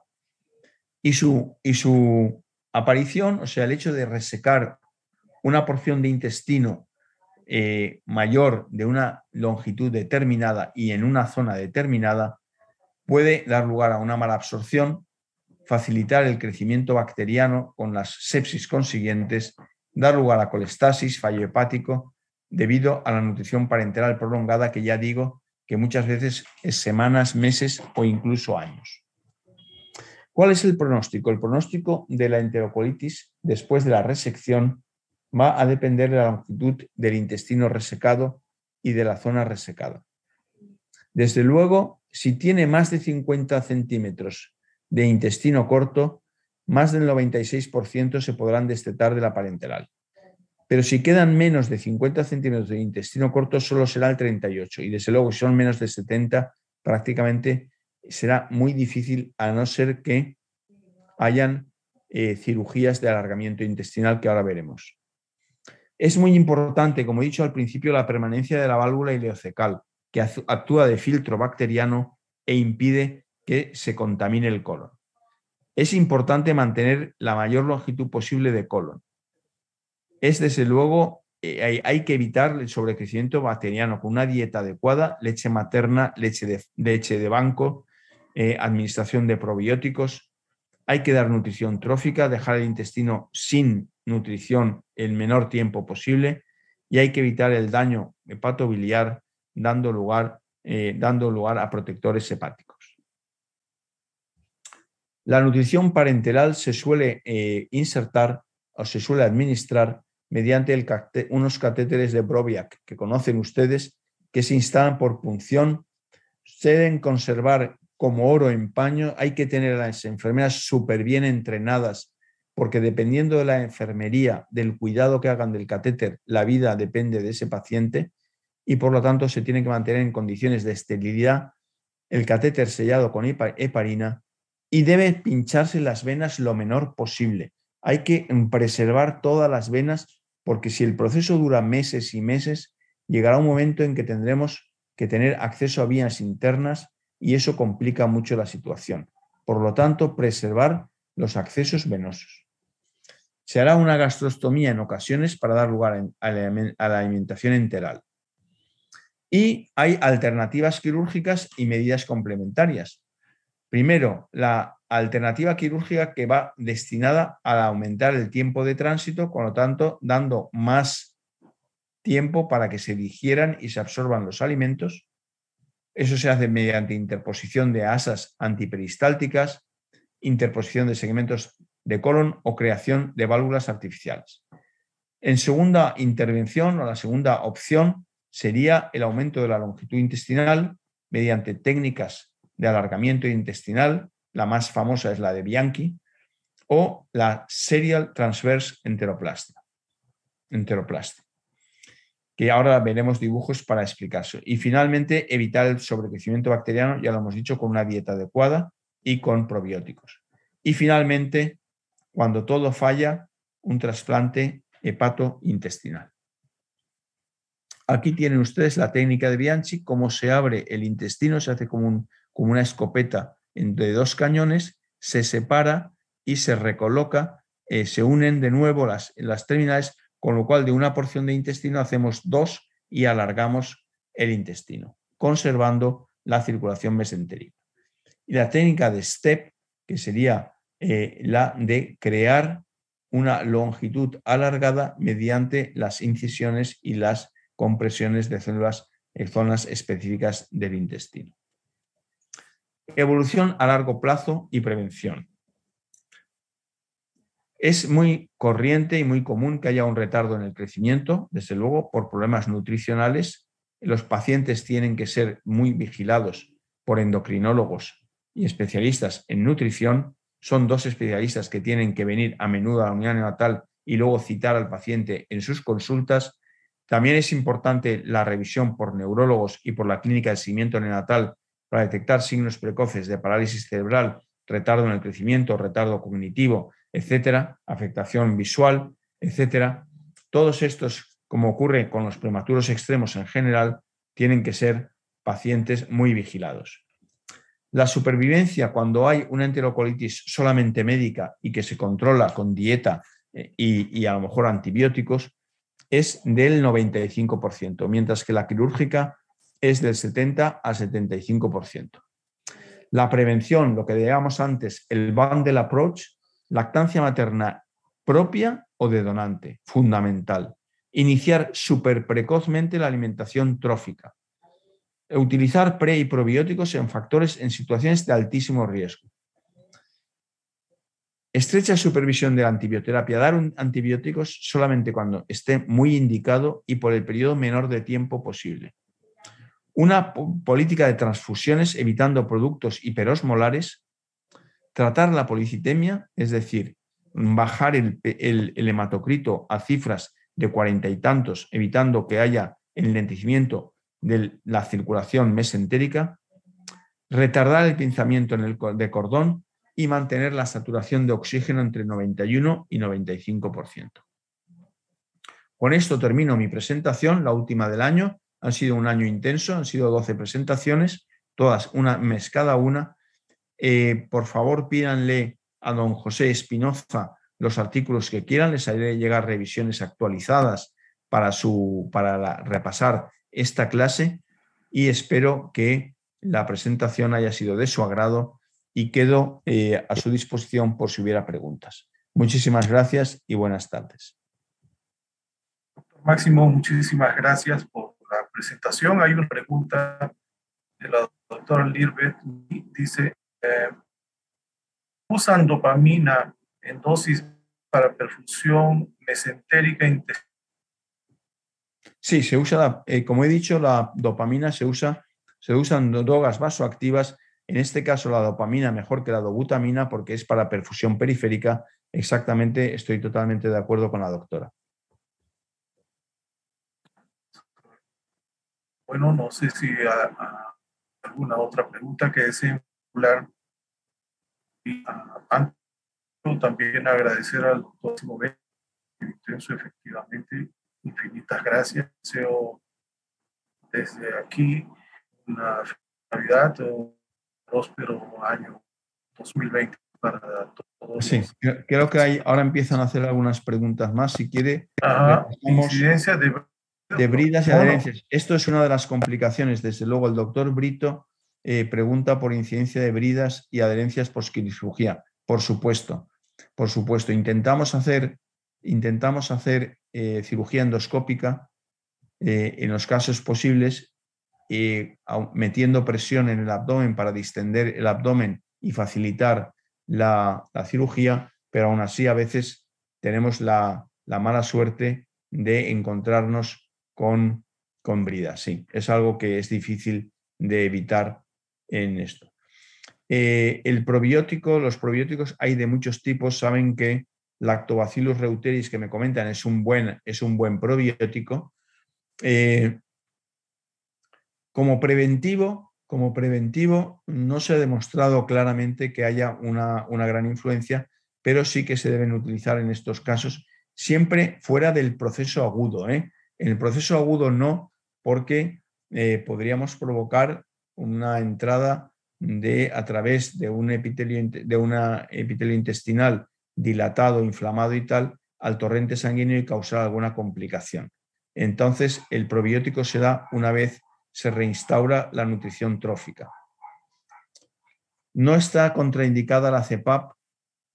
Y su aparición, o sea, el hecho de resecar una porción de intestino mayor de una longitud determinada y en una zona determinada, puede dar lugar a una mala absorción, facilitar el crecimiento bacteriano con las sepsis consiguientes, dar lugar a colestasis, fallo hepático, debido a la nutrición parenteral prolongada, que ya digo que muchas veces es semanas, meses o incluso años. ¿Cuál es el pronóstico? El pronóstico de la enterocolitis después de la resección va a depender de la longitud del intestino resecado y de la zona resecada. Desde luego, si tiene más de 50 centímetros de intestino corto, más del 96% se podrán destetar de la parenteral. Pero si quedan menos de 50 centímetros de intestino corto, solo será el 38%. Y desde luego, si son menos de 70, prácticamente será muy difícil, a no ser que hayan cirugías de alargamiento intestinal, que ahora veremos. Es muy importante, como he dicho al principio, la permanencia de la válvula ileocecal, que actúa de filtro bacteriano e impide que se contamine el colon. Es importante mantener la mayor longitud posible de colon. Es, desde luego, hay que evitar el sobrecrecimiento bacteriano con una dieta adecuada, leche materna, leche de banco, administración de probióticos. Hay que dar nutrición trófica, dejar el intestino sin nutrición el menor tiempo posible, y hay que evitar el daño hepatobiliar dando lugar a protectores hepáticos. La nutrición parenteral se suele insertar o se suele administrar mediante unos catéteres de Broviac que conocen ustedes, que se instalan por punción. Se deben conservar como oro en paño. Hay que tener a las enfermeras súper bien entrenadas, porque dependiendo de la enfermería, del cuidado que hagan del catéter, la vida depende de ese paciente y por lo tanto se tiene que mantener en condiciones de esterilidad el catéter sellado con heparina y debe pincharse las venas lo menor posible. Hay que preservar todas las venas porque si el proceso dura meses y meses, llegará un momento en que tendremos que tener acceso a vías internas y eso complica mucho la situación. Por lo tanto, preservar los accesos venosos. Se hará una gastrostomía en ocasiones para dar lugar a la alimentación enteral. Y hay alternativas quirúrgicas y medidas complementarias. Primero, la alternativa quirúrgica que va destinada a aumentar el tiempo de tránsito, con lo tanto, dando más tiempo para que se digieran y se absorban los alimentos. Eso se hace mediante interposición de asas antiperistálticas, interposición de segmentos de colon o creación de válvulas artificiales. En segunda intervención o la segunda opción sería el aumento de la longitud intestinal mediante técnicas de alargamiento intestinal, la más famosa es la de Bianchi, o la Serial Transverse Enteroplastia, que ahora veremos dibujos para explicarse. Y finalmente, evitar el sobrecrecimiento bacteriano, ya lo hemos dicho, con una dieta adecuada y con probióticos. Y finalmente, cuando todo falla, un trasplante hepatointestinal. Aquí tienen ustedes la técnica de Bianchi, cómo se abre el intestino, se hace como una escopeta entre dos cañones, se separa y se recoloca, se unen de nuevo las terminales, con lo cual de una porción de intestino hacemos dos y alargamos el intestino, conservando la circulación mesentérica. Y la técnica de STEP, que sería la de crear una longitud alargada mediante las incisiones y las compresiones de células en zonas específicas del intestino. Evolución a largo plazo y prevención. Es muy corriente y muy común que haya un retardo en el crecimiento, desde luego por problemas nutricionales. Los pacientes tienen que ser muy vigilados por endocrinólogos y especialistas en nutrición. Son dos especialistas que tienen que venir a menudo a la unidad neonatal y luego citar al paciente en sus consultas. También es importante la revisión por neurólogos y por la clínica de seguimiento neonatal para detectar signos precoces de parálisis cerebral, retardo en el crecimiento, retardo cognitivo, etcétera, afectación visual, etcétera. Todos estos, como ocurre con los prematuros extremos en general, tienen que ser pacientes muy vigilados. La supervivencia cuando hay una enterocolitis solamente médica y que se controla con dieta y a lo mejor antibióticos es del 95%, mientras que la quirúrgica es del 70 al 75%. La prevención, lo que decíamos antes, el bundle approach, lactancia materna propia o de donante, fundamental. Iniciar súper precozmente la alimentación trófica. Utilizar pre y probióticos en situaciones de altísimo riesgo. Estrecha supervisión de la antibioterapia. Dar antibióticos solamente cuando esté muy indicado y por el periodo menor de tiempo posible. Una política de transfusiones evitando productos hiperosmolares. Tratar la policitemia, es decir, bajar el hematocrito a cifras de 40 y tantos, evitando que haya enlentecimiento de la circulación mesentérica. Retardar el pinzamiento de cordón y mantener la saturación de oxígeno entre 91 y 95%. Con esto termino mi presentación, la última del año. Ha sido un año intenso, han sido 12 presentaciones, todas un mes cada una. Por favor, pídanle a don José Espinoza los artículos que quieran, les haré llegar revisiones actualizadas para repasar esta clase y espero que la presentación haya sido de su agrado y quedo a su disposición por si hubiera preguntas. Muchísimas gracias y buenas tardes. Doctor Máximo, muchísimas gracias por la presentación. Hay una pregunta de la doctora Lirbet, dice, ¿usan dopamina en dosis para perfusión mesentérica intestinal? Sí, se usa, como he dicho, la dopamina se usan drogas vasoactivas En este caso, la dopamina mejor que la dobutamina porque es para perfusión periférica. Exactamente, estoy totalmente de acuerdo con la doctora. Bueno, no sé si hay alguna otra pregunta que deseen hablar. Y antes también agradecer al doctor Simovet, efectivamente, infinitas gracias. Deseo desde aquí una feliz Navidad, un próspero año 2020 para todos Sí, los. creo que ahora empiezan a hacer algunas preguntas más. Si quiere, Ajá, repasamos incidencia de bridas y mono. adherencias. Esto es una de las complicaciones. Desde luego, el doctor Brito pregunta por incidencia de bridas y adherencias posquirúrgica. Por supuesto, por supuesto. Intentamos hacer cirugía endoscópica en los casos posibles, metiendo presión en el abdomen para distender el abdomen y facilitar la cirugía, pero aún así a veces tenemos la mala suerte de encontrarnos con bridas. Sí, es algo que es difícil de evitar en esto. El probiótico, los probióticos hay de muchos tipos. Saben que Lactobacillus reuteris, que me comentan, es un buen probiótico. Como preventivo, no se ha demostrado claramente que haya una gran influencia, pero sí que se deben utilizar en estos casos, siempre fuera del proceso agudo. En el proceso agudo no, porque podríamos provocar una entrada a través de un epitelio intestinal dilatado, inflamado y tal, al torrente sanguíneo y causar alguna complicación. Entonces, el probiótico se da una vez se reinstaura la nutrición trófica. No está contraindicada la CPAP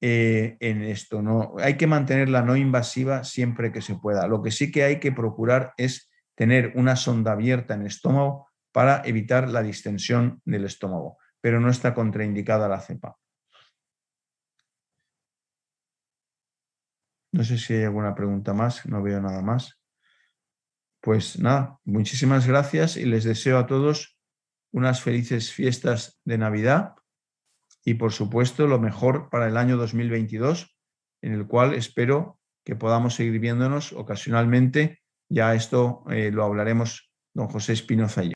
en esto. No, hay que mantenerla no invasiva siempre que se pueda. Lo que sí que hay que procurar es tener una sonda abierta en el estómago para evitar la distensión del estómago, pero no está contraindicada la CPAP. No sé si hay alguna pregunta más, no veo nada más. Pues nada, muchísimas gracias y les deseo a todos unas felices fiestas de Navidad y, por supuesto, lo mejor para el año 2022, en el cual espero que podamos seguir viéndonos ocasionalmente. Ya esto lo hablaremos don José Espinoza y yo.